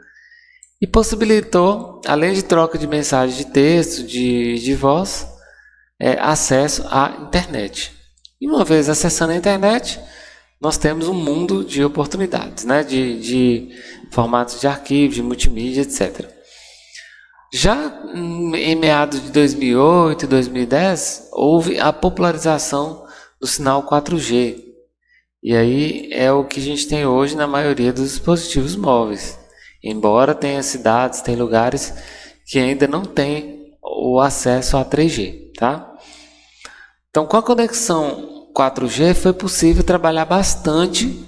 e possibilitou, além de troca de mensagem de texto, de voz, acesso à internet. E uma vez acessando a internet, nós temos um mundo de oportunidades, né? de formatos de arquivo, de multimídia, etc. Já em meados de 2008 e 2010, houve a popularização do sinal 4G. E aí é o que a gente tem hoje na maioria dos dispositivos móveis. Embora tenha cidades, tem lugares que ainda não tem o acesso a 3G, tá? Então, com a conexão 4G foi possível trabalhar bastante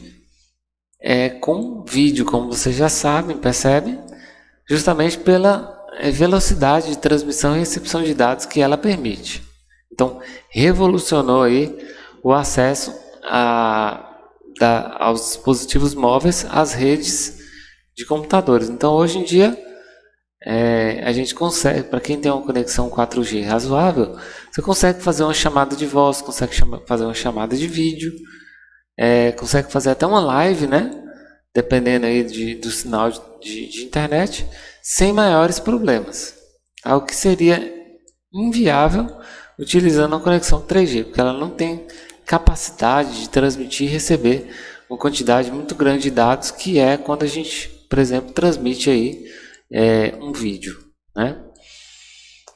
com vídeo, como vocês já sabem, percebem, justamente pela velocidade de transmissão e recepção de dados que ela permite. Então, revolucionou aí o acesso aos dispositivos móveis, às redes de computadores. Então, hoje em dia, a gente consegue, para quem tem uma conexão 4G razoável, você consegue fazer uma chamada de voz, consegue fazer uma chamada de vídeo, consegue fazer até uma live, né? Dependendo aí do sinal de internet, sem maiores problemas. Algo que seria inviável utilizando a conexão 3G, porque ela não tem capacidade de transmitir e receber uma quantidade muito grande de dados, que é quando a gente, por exemplo, transmite aí um vídeo, né?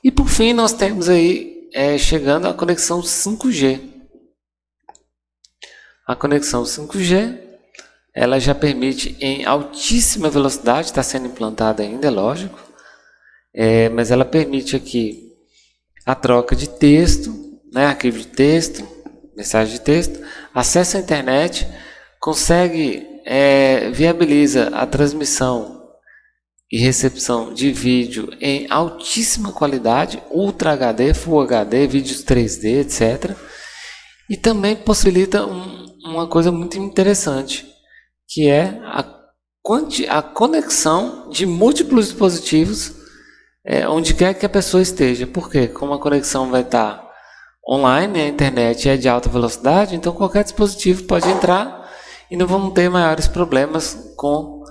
E por fim nós temos aí chegando a conexão 5G. A conexão 5G ela já permite em altíssima velocidade, está sendo implantada ainda, é lógico, mas ela permite aqui a troca de texto, né, arquivo de texto, mensagem de texto, acesso à internet, viabiliza a transmissão e recepção de vídeo em altíssima qualidade, Ultra HD, Full HD, vídeos 3D, etc. E também possibilita uma coisa muito interessante, que é a conexão de múltiplos dispositivos onde quer que a pessoa esteja. Por quê? Como a conexão vai estar online, a internet é de alta velocidade, então qualquer dispositivo pode entrar e não vamos ter maiores problemas com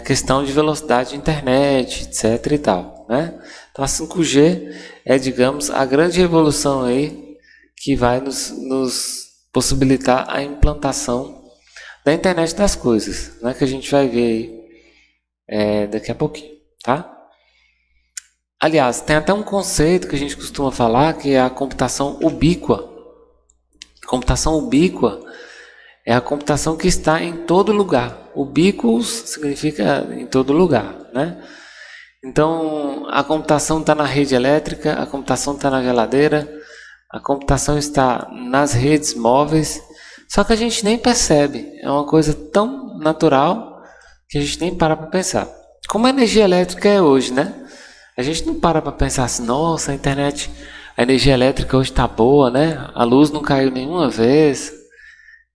questão de velocidade de internet, etc. e tal, né? Então a 5G digamos, a grande revolução aí que vai nos possibilitar a implantação da internet das coisas, né, que a gente vai ver aí daqui a pouquinho, tá? Aliás, tem até um conceito que a gente costuma falar, que é a computação ubíqua. Computação ubíqua é a computação que está em todo lugar. Ubiquitous significa em todo lugar, né? Então, a computação está na rede elétrica, a computação está na geladeira, a computação está nas redes móveis, só que a gente nem percebe. É uma coisa tão natural que a gente nem para pensar. Como a energia elétrica é hoje, né? A gente não para pensar assim, nossa, a energia elétrica hoje está boa, né? A luz não caiu nenhuma vez.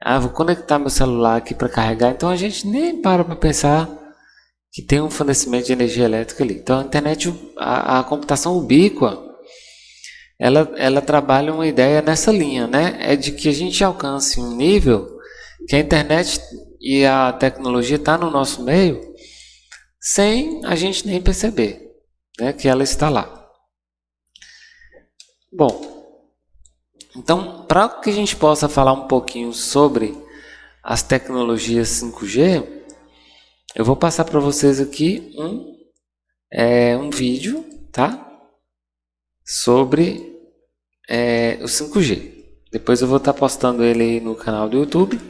Ah, vou conectar meu celular aqui para carregar. Então a gente nem para pensar que tem um fornecimento de energia elétrica ali. Então a internet, a computação ubíqua, ela trabalha uma ideia nessa linha, né? É de que a gente alcance um nível que a internet e a tecnologia está no nosso meio sem a gente nem perceber, né, que ela está lá. Bom, então, para que a gente possa falar um pouquinho sobre as tecnologias 5G, eu vou passar para vocês aqui um vídeo, tá? Sobre o 5G. Depois eu vou estar postando ele aí no canal do YouTube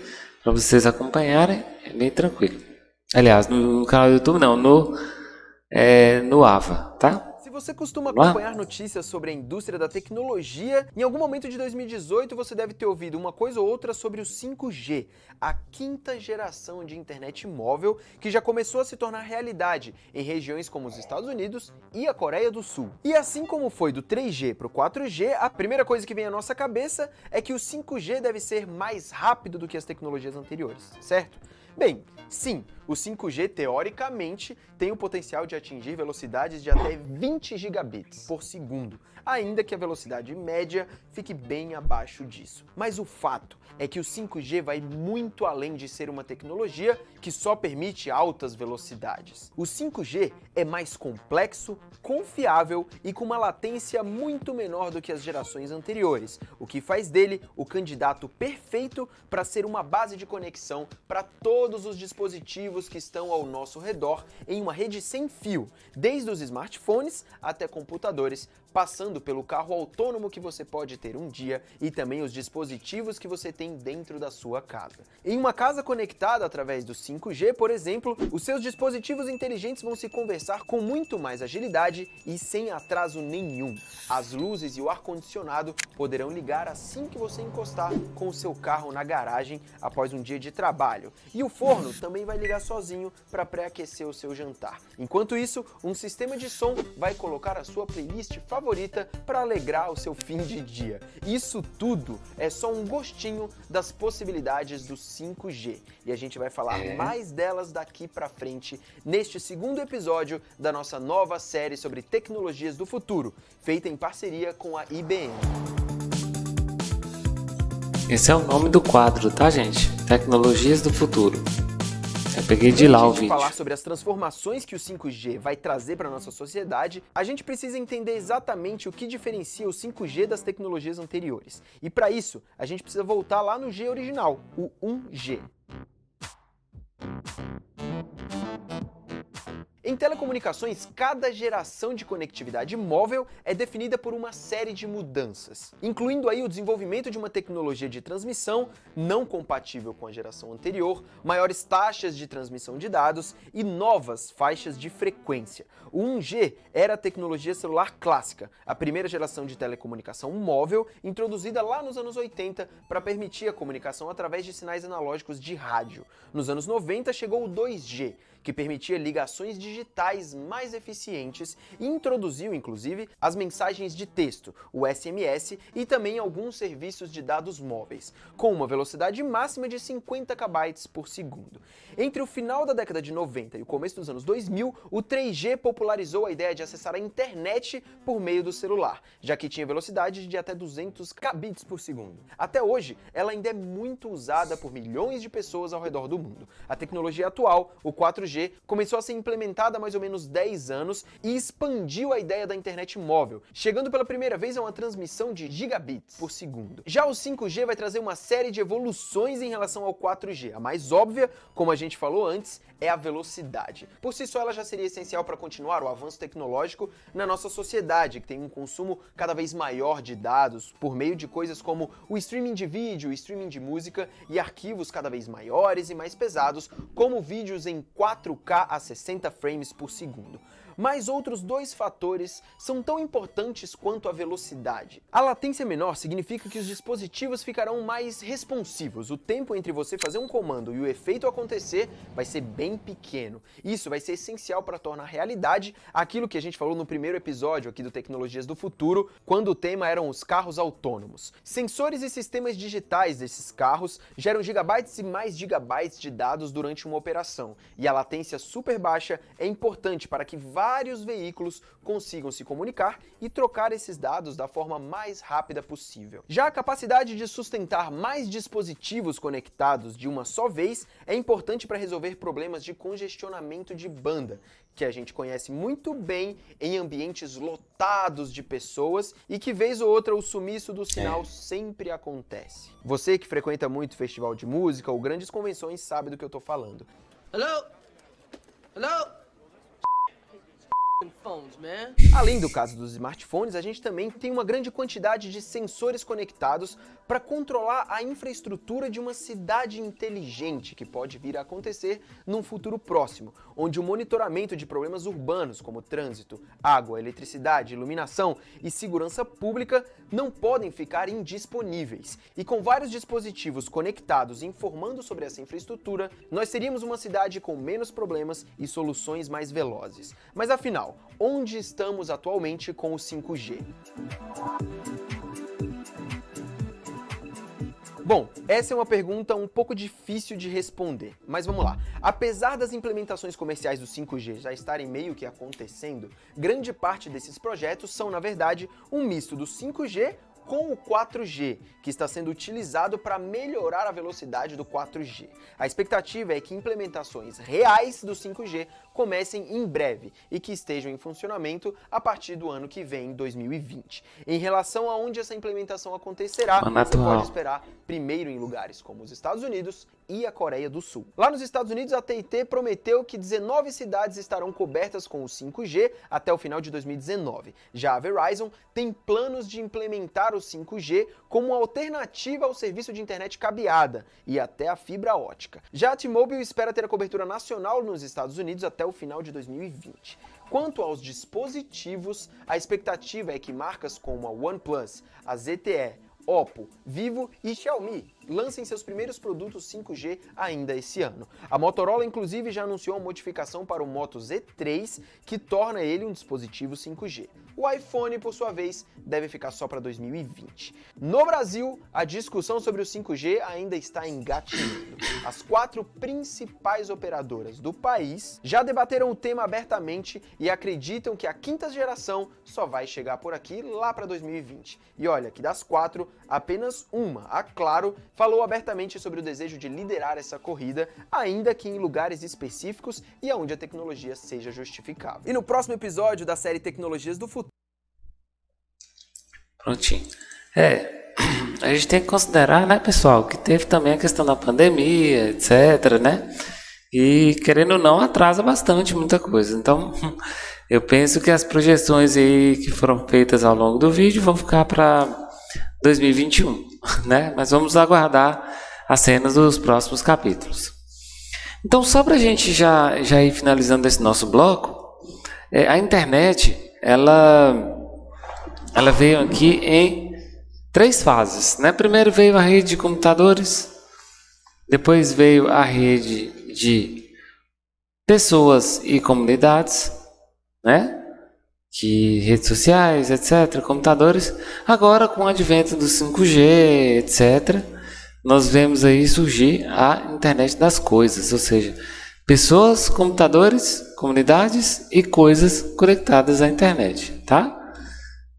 para vocês acompanharem, é bem tranquilo. Aliás, no canal do YouTube não, no AVA, tá? Se você costuma acompanhar notícias sobre a indústria da tecnologia, em algum momento de 2018 você deve ter ouvido uma coisa ou outra sobre o 5G, a quinta geração de internet móvel que já começou a se tornar realidade em regiões como os Estados Unidos e a Coreia do Sul. E assim como foi do 3G para o 4G, a primeira coisa que vem à nossa cabeça é que o 5G deve ser mais rápido do que as tecnologias anteriores, certo? Bem, sim, o 5G teoricamente tem o potencial de atingir velocidades de até 20 gigabits por segundo, ainda que a velocidade média fique bem abaixo disso. Mas o fato é que o 5G vai muito além de ser uma tecnologia que só permite altas velocidades. O 5G é mais complexo, confiável e com uma latência muito menor do que as gerações anteriores, o que faz dele o candidato perfeito para ser uma base de conexão para todos os dispositivos que estão ao nosso redor em uma rede sem fio, desde os smartphones até computadores, passando pelo carro autônomo que você pode ter um dia e também os dispositivos que você tem dentro da sua casa. Em uma casa conectada através do 5G, por exemplo, os seus dispositivos inteligentes vão se conversar com muito mais agilidade e sem atraso nenhum. As luzes e o ar-condicionado poderão ligar assim que você encostar com o seu carro na garagem após um dia de trabalho. E o forno também vai ligar sozinho para pré-aquecer o seu jantar. Enquanto isso, um sistema de som vai colocar a sua playlist favorita para alegrar o seu fim de dia. Isso tudo é só um gostinho das possibilidades do 5G. E a gente vai falar mais delas daqui para frente neste segundo episódio da nossa nova série sobre tecnologias do futuro, feita em parceria com a IBM. Esse é o nome do quadro, tá, gente? Tecnologias do futuro. Eu peguei de lá o vídeo. Antes de falar sobre as transformações que o 5G vai trazer para a nossa sociedade, a gente precisa entender exatamente o que diferencia o 5G das tecnologias anteriores. E para isso, a gente precisa voltar lá no G original, o 1G. Em telecomunicações, cada geração de conectividade móvel é definida por uma série de mudanças, incluindo aí o desenvolvimento de uma tecnologia de transmissão não compatível com a geração anterior, maiores taxas de transmissão de dados e novas faixas de frequência. O 1G era a tecnologia celular clássica, a primeira geração de telecomunicação móvel, introduzida lá nos anos 80 para permitir a comunicação através de sinais analógicos de rádio. Nos anos 90 chegou o 2G, que permitia ligações digitais mais eficientes e introduziu, inclusive, as mensagens de texto, o SMS, e também alguns serviços de dados móveis, com uma velocidade máxima de 50 KB por segundo. Entre o final da década de 90 e o começo dos anos 2000, o 3G popularizou a ideia de acessar a internet por meio do celular, já que tinha velocidade de até 200 kbps por segundo. Até hoje, ela ainda é muito usada por milhões de pessoas ao redor do mundo. A tecnologia atual, o 4G, 5G começou a ser implementada há mais ou menos 10 anos e expandiu a ideia da internet móvel, chegando pela primeira vez a uma transmissão de gigabits por segundo. Já o 5G vai trazer uma série de evoluções em relação ao 4G. A mais óbvia, como a gente falou antes, é a velocidade. Por si só, ela já seria essencial para continuar o avanço tecnológico na nossa sociedade, que tem um consumo cada vez maior de dados por meio de coisas como o streaming de vídeo, o streaming de música e arquivos cada vez maiores e mais pesados, como vídeos em 4K a 60 frames por segundo. Mas outros dois fatores são tão importantes quanto a velocidade. A latência menor significa que os dispositivos ficarão mais responsivos. O tempo entre você fazer um comando e o efeito acontecer vai ser bem pequeno. Isso vai ser essencial para tornar realidade aquilo que a gente falou no primeiro episódio aqui do Tecnologias do Futuro, quando o tema eram os carros autônomos. Sensores e sistemas digitais desses carros geram gigabytes e mais gigabytes de dados durante uma operação. E a latência super baixa é importante para que vários veículos consigam se comunicar e trocar esses dados da forma mais rápida possível. Já a capacidade de sustentar mais dispositivos conectados de uma só vez é importante para resolver problemas de congestionamento de banda, que a gente conhece muito bem em ambientes lotados de pessoas e que vez ou outra o sumiço do sinal sempre acontece. Você que frequenta muito festival de música ou grandes convenções sabe do que eu tô falando. Hello? Hello? Phones, man. Além do caso dos smartphones, a gente também tem uma grande quantidade de sensores conectados para controlar a infraestrutura de uma cidade inteligente que pode vir a acontecer num futuro próximo, onde o monitoramento de problemas urbanos como trânsito, água, eletricidade, iluminação e segurança pública não podem ficar indisponíveis. E com vários dispositivos conectados informando sobre essa infraestrutura, nós teríamos uma cidade com menos problemas e soluções mais velozes. Mas afinal, onde estamos atualmente com o 5G? Bom, essa é uma pergunta um pouco difícil de responder, mas vamos lá. Apesar das implementações comerciais do 5G já estarem meio que acontecendo, grande parte desses projetos são, na verdade, um misto do 5G com o 4G, que está sendo utilizado para melhorar a velocidade do 4G. A expectativa é que implementações reais do 5G comecem em breve e que estejam em funcionamento a partir do ano que vem, 2020. Em relação a onde essa implementação acontecerá, você pode esperar primeiro em lugares como os Estados Unidos e a Coreia do Sul. Lá nos Estados Unidos, a AT&T prometeu que 19 cidades estarão cobertas com o 5G até o final de 2019. Já a Verizon tem planos de implementar o 5G como alternativa ao serviço de internet cabeada e até a fibra ótica. Já a T-Mobile espera ter a cobertura nacional nos Estados Unidos até o final de 2020. Quanto aos dispositivos, a expectativa é que marcas como a OnePlus, a ZTE, Oppo, Vivo e Xiaomi lancem seus primeiros produtos 5G ainda esse ano. A Motorola, inclusive, já anunciou uma modificação para o Moto Z3 que torna ele um dispositivo 5G. O iPhone, por sua vez, deve ficar só para 2020. No Brasil, a discussão sobre o 5G ainda está engatinhando. As 4 principais operadoras do país já debateram o tema abertamente e acreditam que a 5ª geração só vai chegar por aqui lá para 2020. E olha que das 4, apenas uma, a Claro, falou abertamente sobre o desejo de liderar essa corrida, ainda que em lugares específicos e aonde a tecnologia seja justificável. E no próximo episódio da série Tecnologias do Futuro... Prontinho. A gente tem que considerar, né, pessoal, que teve também a questão da pandemia, etc, né? E, querendo ou não, atrasa bastante muita coisa. Então, eu penso que as projeções aí que foram feitas ao longo do vídeo vão ficar para 2021, né? Mas vamos aguardar as cenas dos próximos capítulos. Então, só para a gente já ir finalizando esse nosso bloco, a internet, ela veio aqui em 3 fases, né? Primeiro veio a rede de computadores, depois veio a rede de pessoas e comunidades, né? Que redes sociais, etc., computadores. Agora, com o advento do 5G, etc., nós vemos aí surgir a internet das coisas, ou seja, pessoas, computadores, comunidades e coisas conectadas à internet, tá?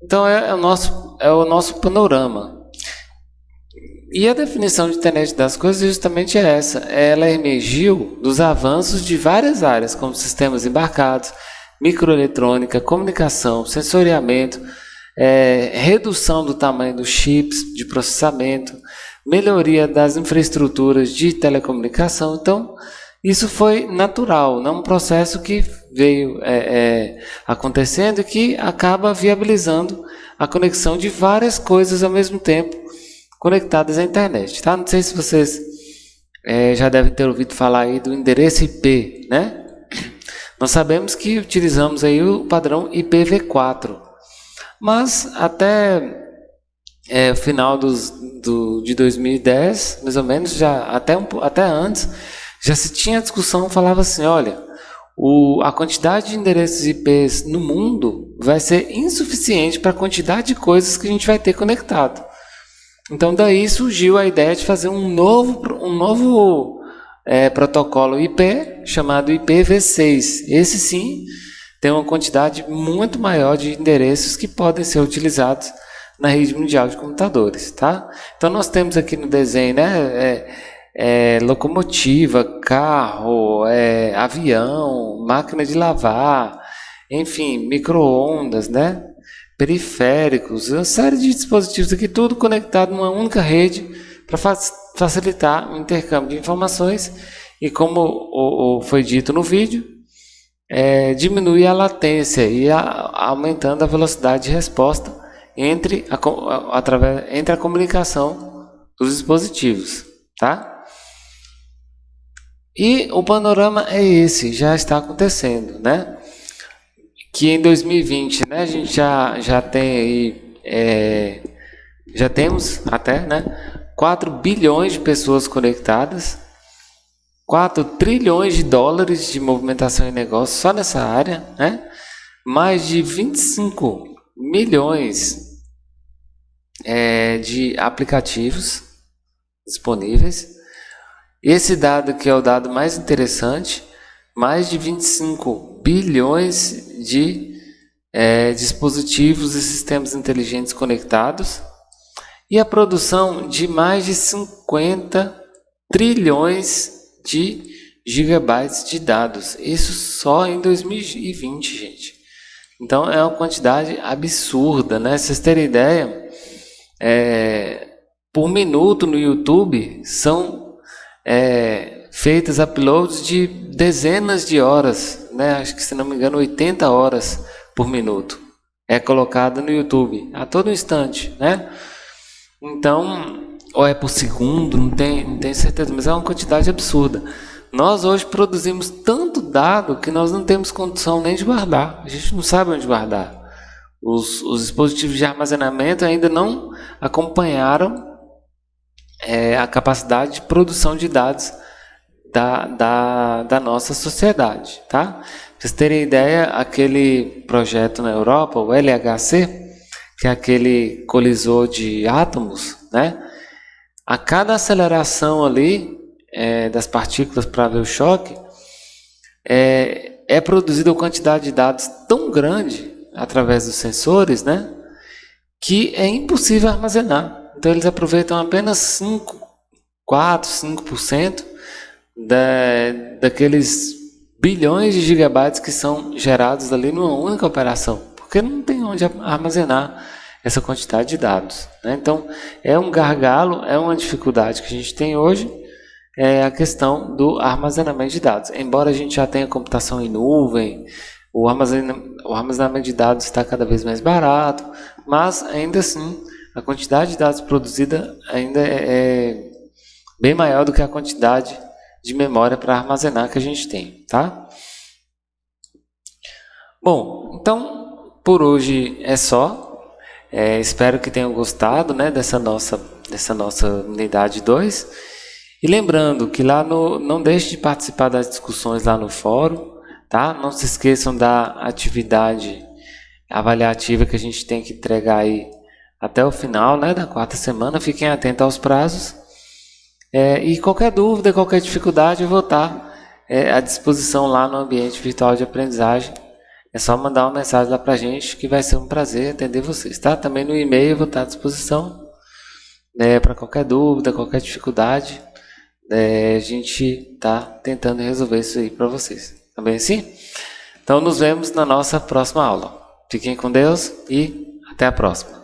Então é o nosso panorama. E a definição de internet das coisas justamente é essa. Ela emergiu dos avanços de várias áreas, como sistemas embarcados, microeletrônica, comunicação, sensoriamento, redução do tamanho dos chips de processamento, melhoria das infraestruturas de telecomunicação. Então, isso foi natural, não um processo que veio acontecendo e que acaba viabilizando a conexão de várias coisas ao mesmo tempo conectadas à internet, tá? Não sei se vocês já devem ter ouvido falar aí do endereço IP, né? Nós sabemos que utilizamos aí o padrão IPv4, mas até o final de 2010, mais ou menos, até antes, já se tinha discussão, falava assim, olha, a quantidade de endereços IPs no mundo vai ser insuficiente para a quantidade de coisas que a gente vai ter conectado. Então daí surgiu a ideia de fazer um novo protocolo IP chamado IPv6. Esse sim tem uma quantidade muito maior de endereços que podem ser utilizados na rede mundial de computadores, tá? Então nós temos aqui no desenho, né, locomotiva, carro, avião, máquina de lavar, enfim, micro-ondas, né? Periféricos, uma série de dispositivos aqui, tudo conectado numa única rede para facilitar o intercâmbio de informações e, como foi dito no vídeo, diminuir a latência e aumentando a velocidade de resposta entre a comunicação dos dispositivos, tá? E o panorama é esse, já está acontecendo, né? Que em 2020, né, a gente já tem aí, já temos até, né, 4 bilhões de pessoas conectadas, 4 trilhões de dólares de movimentação em negócio só nessa área, né, mais de 25 milhões de aplicativos disponíveis. Esse dado que é o dado mais interessante, mais de 25 bilhões de dispositivos e sistemas inteligentes conectados e a produção de mais de 50 trilhões de gigabytes de dados. Isso só em 2020, gente. Então é uma quantidade absurda, né? Se vocês terem ideia, por minuto no YouTube são feitas uploads de dezenas de horas, né? Acho que, se não me engano, 80 horas por minuto é colocada no YouTube a todo instante, né? Então, ou é por segundo, não tenho certeza, mas é uma quantidade absurda. Nós hoje produzimos tanto dado que nós não temos condição nem de guardar. A gente não sabe onde guardar. Os dispositivos de armazenamento ainda não acompanharam a capacidade de produção de dados da nossa sociedade, tá? Pra vocês terem ideia, aquele projeto na Europa, o LHC, que é aquele colisor de átomos, né? A cada aceleração ali das partículas para ver o choque, é produzida uma quantidade de dados tão grande através dos sensores, né? Que é impossível armazenar. Então eles aproveitam apenas 5% daqueles bilhões de gigabytes que são gerados ali numa única operação, porque não tem onde armazenar essa quantidade de dados, né? Então é um gargalo, é uma dificuldade que a gente tem hoje, a questão do armazenamento de dados. Embora a gente já tenha computação em nuvem, o armazenamento de dados está cada vez mais barato, mas ainda assim a quantidade de dados produzida ainda é bem maior do que a quantidade de memória para armazenar que a gente tem, tá? Bom, então por hoje é só. Espero que tenham gostado, né, dessa nossa unidade 2. E lembrando que lá não deixe de participar das discussões lá no fórum, tá? Não se esqueçam da atividade avaliativa que a gente tem que entregar aí até o final, né, da 4ª semana. Fiquem atentos aos prazos. E qualquer dúvida, qualquer dificuldade, eu vou estar à disposição lá no ambiente virtual de aprendizagem. É só mandar uma mensagem lá para a gente, que vai ser um prazer atender vocês, tá? Também no e-mail eu vou estar à disposição. né, para qualquer dúvida, qualquer dificuldade, a gente está tentando resolver isso aí para vocês. Tá bem assim? Então nos vemos na nossa próxima aula. Fiquem com Deus e até a próxima.